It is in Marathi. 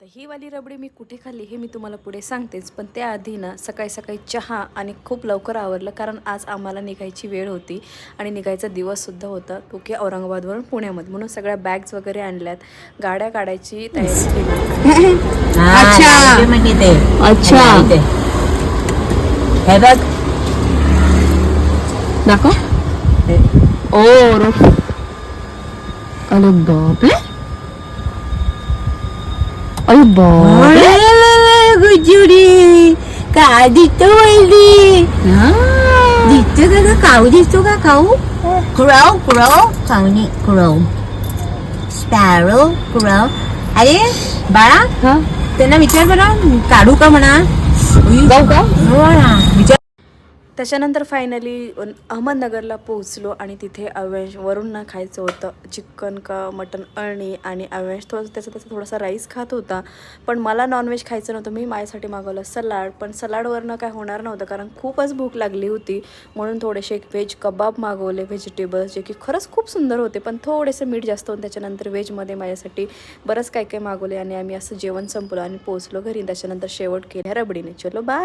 आता ही वाली रबडी मी कुठे खाल्ली हे मी तुम्हाला पुढे सांगतेच, पण त्याआधी ना सकाळी सकाळी चहा आणि खूप लवकर आवरलं, कारण आज आम्हाला निघायची वेळ होती आणि निघायचा दिवससुद्धा होता तो की औरंगाबादवरून पुण्यामध्ये. म्हणून सगळ्या बॅग्स वगैरे आणल्यात, गाड्या काढायची तयारी केली. अच्छा अच्छा हे बघ दाखव. ओ अरे बापरे, अरे बापरे गुजुरी काय दिसतो वैदी. दिसतो का खाऊ, दिसतो का खाऊ. कुराव कुराव खाऊनी कुराव स्पॅरो कुराव. अरे बाळा त्यांना विचार करा काढू का म्हणा. जाऊ का विचार. त्याच्यानंतर फायनली अहमदनगरला पोहोचलो आणि तिथे अव्यांश वरून ना खायचं होतं चिकन का मटन अळणी, आणि अव्यांश त्याचा थोडासा राईस खात होता. पण मला नॉनव्हेज खायचं नव्हतं, मी माझ्यासाठी मागवलं सलाड. पण सलाडवरनं काय होणार नव्हतं कारण खूपच भूक लागली होती, म्हणून थोडेसे एक व्हेज कबाब मागवले व्हेजिटेबल्स, जे की खरंच खूप सुंदर होते, पण थोडेसे मीठ जास्त होते. त्याच्यानंतर व्हेजमध्ये माझ्यासाठी बरंच काय काय मागवले आणि आम्ही असं जेवण संपलं आणि पोहोचलो घरी. त्याच्यानंतर शेवट केल्या रबडीने. चलो बाय.